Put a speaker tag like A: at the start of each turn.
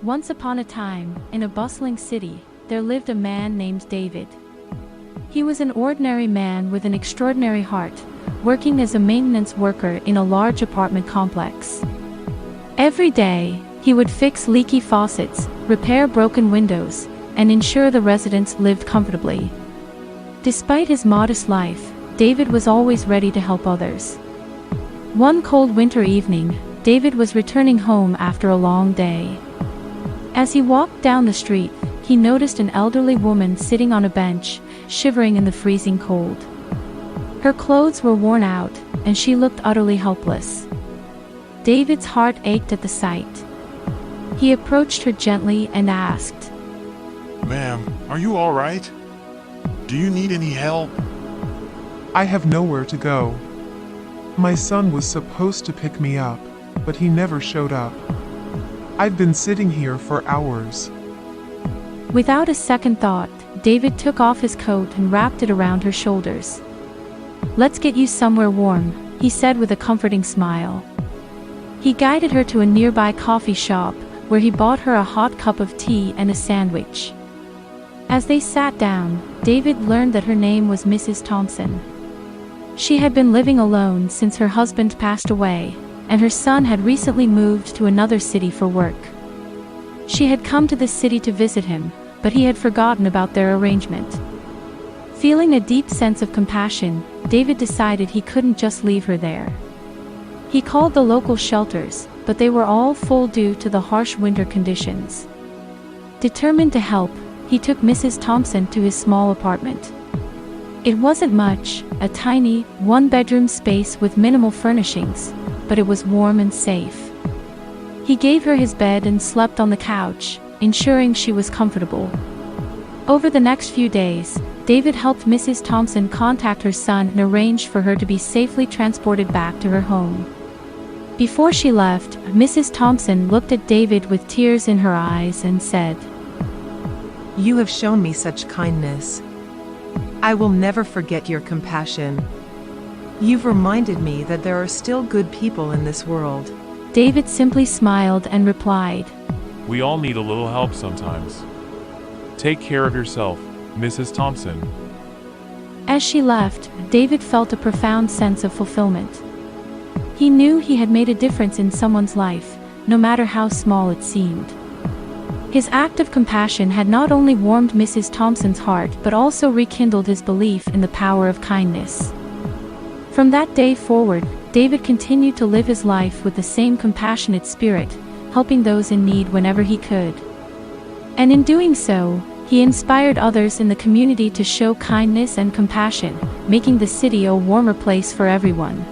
A: Once upon a time, in a bustling city, there lived a man named David. He was an ordinary man with an extraordinary heart, working as a maintenance worker in a large apartment complex. Every day, he would fix leaky faucets, repair broken windows, and ensure the residents lived comfortably. Despite his modest life, David was always ready to help others. One cold winter evening, David was returning home after a long day. As he walked down the street, he noticed an elderly woman sitting on a bench, shivering in the freezing cold. Her clothes were worn out, and she looked utterly helpless. David's heart ached at the sight. He approached her gently and asked,
B: "Ma'am, are you all right? Do you need any help?"
C: I have nowhere to go. My son was supposed to pick me up, but he never showed up. I've been sitting here for hours.
A: Without a second thought, David took off his coat and wrapped it around her shoulders. "Let's get you somewhere warm," he said with a comforting smile. He guided her to a nearby coffee shop, where he bought her a hot cup of tea and a sandwich. As they sat down, David learned that her name was Mrs. Thompson. She had been living alone since her husband passed away, and her son had recently moved to another city for work. She had come to the city to visit him, but he had forgotten about their arrangement. Feeling a deep sense of compassion, David decided he couldn't just leave her there. He called the local shelters, but they were all full due to the harsh winter conditions. Determined to help, he took Mrs. Thompson to his small apartment. It wasn't much, a tiny, one-bedroom space with minimal furnishings, but it was warm and safe. He gave her his bed and slept on the couch, ensuring she was comfortable. Over the next few days, David helped Mrs. Thompson contact her son and arrange for her to be safely transported back to her home. Before she left, Mrs. Thompson looked at David with tears in her eyes and said,
D: "You have shown me such kindness. I will never forget your compassion. You've reminded me that there are still good people in this world."
A: David simply smiled and replied,
B: "We all need a little help sometimes. Take care of yourself, Mrs. Thompson."
A: As she left, David felt a profound sense of fulfillment. He knew he had made a difference in someone's life, no matter how small it seemed. His act of compassion had not only warmed Mrs. Thompson's heart but also rekindled his belief in the power of kindness. From that day forward, David continued to live his life with the same compassionate spirit, helping those in need whenever he could. And in doing so, he inspired others in the community to show kindness and compassion, making the city a warmer place for everyone.